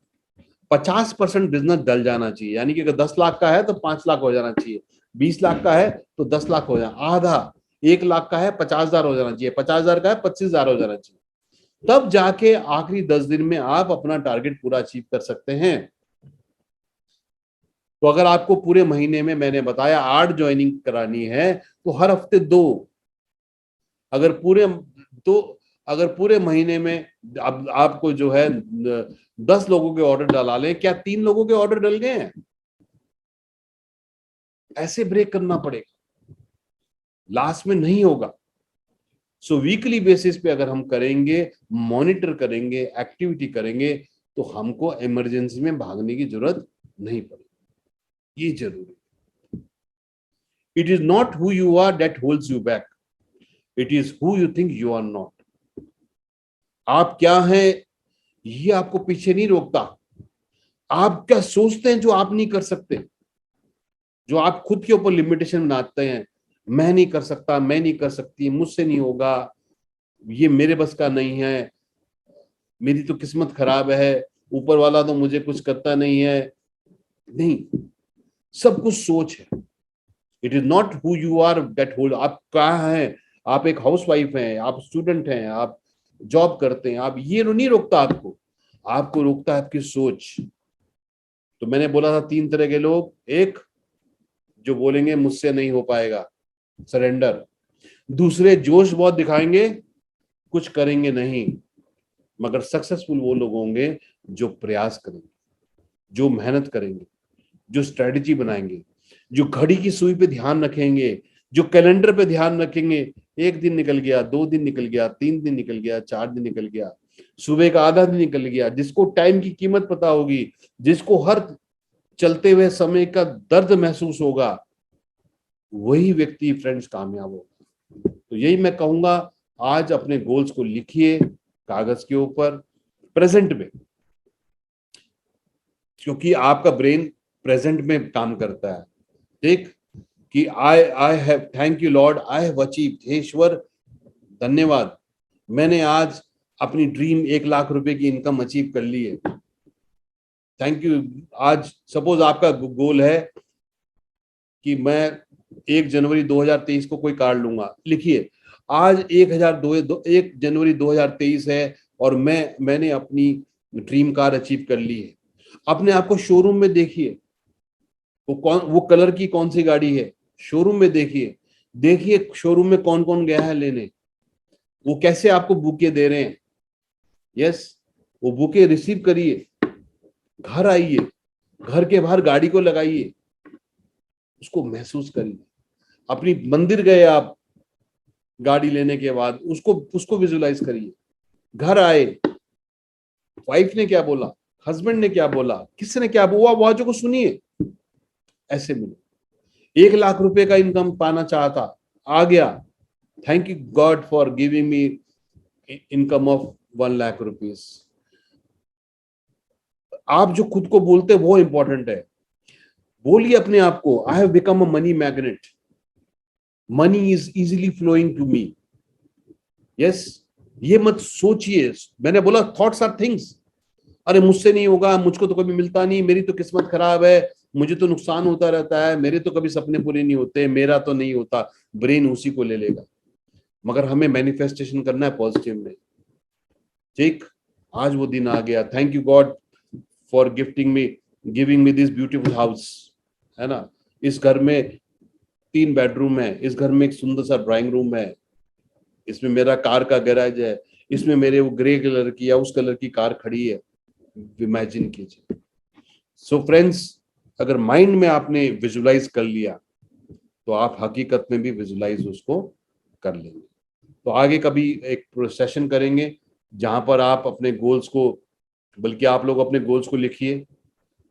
50% बिजनेस डल जाना चाहिए, यानी कि अगर 10 लाख का है तो 5 लाख हो जाना चाहिए, 20 लाख का है तो 10 लाख हो जाना, आधा, 1 लाख का है 50,000 हो जाना चाहिए, 50,000 का है 25,000 हो जाना चाहिए। तब जाके आखिरी 10 दिन में आप अपना टारगेट पूरा अचीव कर सकते हैं। तो अगर आपको पूरे महीने में, मैंने बताया, 8 ज्वाइनिंग करानी है, तो हर हफ्ते 2। अगर पूरे तो अगर पूरे महीने में अब आपको जो है 10 लोगों के ऑर्डर डला लें, क्या 3 लोगों के ऑर्डर डल गए हैं? ऐसे ब्रेक करना पड़ेगा, लास्ट में नहीं होगा। सो वीकली बेसिस पे अगर हम करेंगे, मॉनिटर करेंगे, एक्टिविटी करेंगे, तो हमको इमरजेंसी में भागने की जरूरत नहीं पड़ेगी। ये जरूरी। It is not who you are that holds you back, it is who you think you are not. आप क्या हैं ये आपको पीछे नहीं रोकता, आप क्या सोचते हैं जो आप नहीं कर सकते, जो आप खुद के ऊपर लिमिटेशन बनाते हैं। मैं नहीं कर सकता, मैं नहीं कर सकती, मुझसे नहीं होगा, ये मेरे बस का नहीं है, मेरी तो किस्मत खराब है, ऊपर वाला तो मुझे कुछ करता नहीं है। नहीं, सब कुछ सोच है। It is not who you are that hold. आप कहाँ हैं, आप एक हाउसवाइफ हैं, आप स्टूडेंट हैं, आप जॉब करते हैं, आप ये नहीं रोकता आपको, आपको रोकता है आपकी सोच। तो मैंने बोला था 3 तरह के लोग, एक जो बोलेंगे मुझसे नहीं हो पाएगा, सरेंडर। दूसरे जोश बहुत दिखाएंगे, कुछ करेंगे नहीं। मगर सक्सेसफुल वो लोग होंगे जो प्रयास करेंगे, जो मेहनत करेंगे, जो स्ट्रेटजी बनाएंगे, जो घड़ी की सुई पे ध्यान रखेंगे, जो कैलेंडर पे ध्यान रखेंगे। 1 दिन निकल गया, 2 दिन निकल गया, 3 दिन निकल गया, 4 दिन निकल गया, सुबह का आधा दिन निकल गया। जिसको टाइम की कीमत पता होगी, जिसको हर चलते हुए समय का दर्द महसूस होगा, वही व्यक्ति फ्रेंड्स कामयाब होगा। तो यही मैं कहूंगा, आज अपने गोल्स को लिखिए कागज के ऊपर, प्रेजेंट में, क्योंकि आपका ब्रेन प्रेजेंट में काम करता है। ठीक, कि I have, thank you lord, I have achieved, हे ईश्वर धन्यवाद, मैंने आज अपनी ड्रीम 1 लाख रुपए की इनकम अचीव कर ली है। Thank you. आज सपोज आपका गोल है कि मैं 1 जनवरी 2023 को कोई कार लूंगा, लिखिए आज 1 जनवरी 2023 है और मैंने अपनी ड्रीम कार अचीव कर ली है। अपने आप को शोरूम में देखिए, वो कलर की कौन सी गाड़ी है, शोरूम में देखिए, देखिए शोरूम में कौन कौन गया है लेने, वो कैसे आपको बुके दे रहे हैं। यस, वो बुके रिसीव करिए, घर आइए, घर के बाहर गाड़ी को लगाइए, उसको महसूस करिए। अपनी मंदिर गए आप गाड़ी लेने के बाद, उसको विजुलाइज करिए। घर आए, वाइफ ने क्या बोला, हस्बैंड ने क्या बोला, किसने क्या बोला, वो आवाजों को सुनिए, ऐसे मिले। 1 लाख रुपए का इनकम पाना चाहता, आ गया, thank you God for giving me income of 1 lakh rupees. आप जो खुद को बोलते हैं वो इंपॉर्टेंट है। बोलिए अपने आप को, I have become a money magnet, money is easily flowing to me. Yes, ये मत सोचिए, मैंने बोला थॉट्स आर थिंग्स। अरे मुझसे नहीं होगा, मुझको तो कभी मिलता नहीं, मेरी तो किस्मत खराब है, मुझे तो नुकसान होता रहता है, मेरे तो कभी सपने पूरे नहीं होते, मेरा तो नहीं होता। ब्रेन उसी को ले लेगा। मगर हमें मैनिफेस्टेशन करना है पॉजिटिव में। ठीक, आज वो दिन आ गया, thank you God for giving me this beautiful house, है ना। इस घर में 3 बेडरूम है, इस घर में एक सुंदर सा ड्राइंग रूम है, इसमें मेरा कार का गैराज है, इसमें मेरे वो ग्रे कलर की या उस कलर की कार खड़ी है। इमेजिन कीजिए। सो फ्रेंड्स, अगर माइंड में आपने विजुलाइज कर लिया तो आप हकीकत में भी विजुलाइज उसको कर लेंगे। तो आगे कभी एक सेशन करेंगे जहां पर आप अपने गोल्स को, बल्कि आप लोग अपने गोल्स को लिखिए,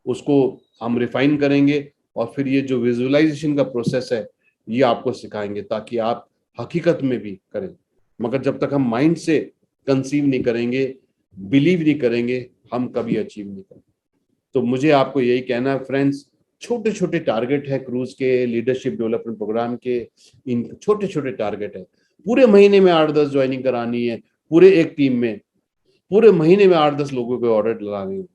उसको हम रिफाइन करेंगे और फिर ये जो विजुअलाइजेशन का प्रोसेस है ये आपको सिखाएंगे ताकि आप हकीकत में भी करें। मगर जब तक हम माइंड से कंसीव नहीं करेंगे, बिलीव नहीं करेंगे, हम कभी अचीव नहीं करेंगे। तो मुझे आपको यही कहना है फ्रेंड्स, छोटे छोटे टारगेट है क्रूज के, लीडरशिप डेवलपमेंट प्रोग्राम के, इन छोटे छोटे टारगेट है। पूरे महीने में 8-10 ज्वाइनिंग करानी है, पूरे एक टीम में पूरे महीने में 8-10 लोगों को ऑर्डर लगाने हैं।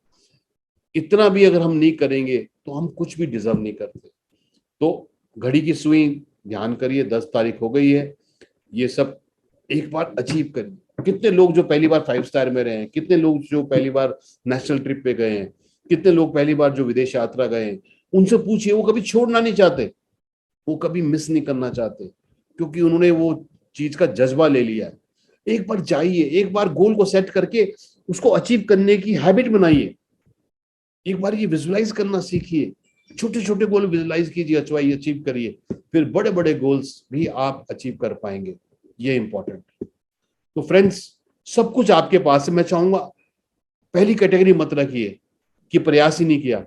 इतना भी अगर हम नहीं करेंगे तो हम कुछ भी डिजर्व नहीं करते। तो घड़ी की सुई ध्यान करिए, 10 तारीख हो गई है, ये सब एक बार अचीव करिए। कितने लोग जो पहली बार 5 स्टार में रहे हैं, कितने लोग जो पहली बार नेशनल ट्रिप पे गए हैं, कितने लोग पहली बार जो विदेश यात्रा गए हैं, उनसे पूछिए, वो कभी छोड़ना नहीं चाहते, वो कभी मिस नहीं करना चाहते, क्योंकि उन्होंने वो चीज का जज्बा ले लिया है। एक बार जाइए, एक बार गोल को सेट करके उसको अचीव करने की हैबिट बनाइए। एक बार ये विजुलाइज करना सीखिए, छोटे छोटे गोल विजुलाइज कीजिए, अचीव करिए, फिर बड़े बड़े गोल्स भी आप अचीव कर पाएंगे। ये इंपॉर्टेंट। तो फ्रेंड्स, सब कुछ आपके पास है। मैं चाहूंगा पहली कैटेगरी मत रखिए कि प्रयास ही नहीं किया,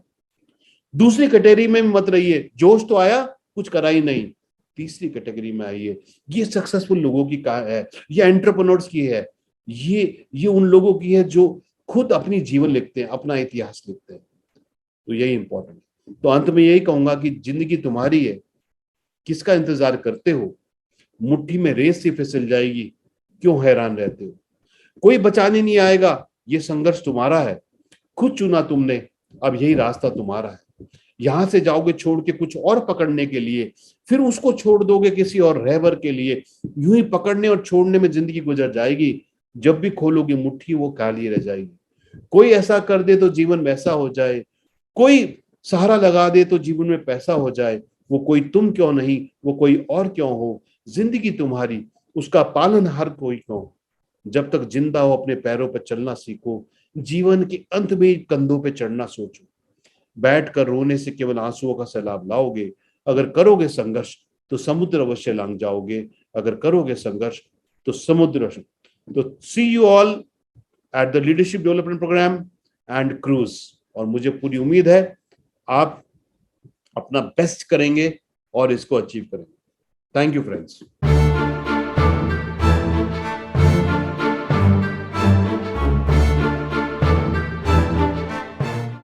दूसरी कैटेगरी में मत रहिए जोश तो आया कुछ करा ही नहीं, तीसरी कैटेगरी में आइए। ये सक्सेसफुल लोगों की है, ये एंटरप्रेन्योर्स की है, ये उन लोगों की है जो खुद अपनी जीवन लिखते हैं, अपना इतिहास लिखते हैं। तो यही इंपॉर्टेंट है। तो अंत में यही कहूंगा कि जिंदगी तुम्हारी है, किसका इंतजार करते हो, मुट्ठी में रेत सी फिसल जाएगी, क्यों हैरान रहते हो, कोई बचाने नहीं आएगा, ये संघर्ष तुम्हारा है, खुद चुना तुमने, अब यही रास्ता तुम्हारा है। यहां से जाओगे छोड़ के कुछ और पकड़ने के लिए, फिर उसको छोड़ दोगे किसी और रहबर के लिए। यूं ही पकड़ने और छोड़ने में जिंदगी गुजर जाएगी। जब भी खोलोगे मुट्ठी वो खाली रह जाएगी। कोई ऐसा कर दे तो जीवन वैसा हो जाए, कोई सहारा लगा दे तो जीवन में पैसा हो जाए। वो कोई तुम क्यों नहीं, वो कोई और क्यों हो, जिंदगी तुम्हारी उसका पालन हर कोई क्यों। जब तक जिंदा हो अपने पैरों पर चलना सीखो, जीवन के अंत में कंधों पे चढ़ना सोचो। बैठकर रोने से केवल आंसुओं का सैलाब लाओगे। अगर करोगे संघर्ष तो समुद्र अवश्य लांग जाओगे। अगर करोगे संघर्ष तो समुद्र। तो see you all at the leadership development programme and cruise. और मुझे पूरी उम्मीद है आप अपना बेस्ट करेंगे और इसको अचीव करेंगे। Thank you friends.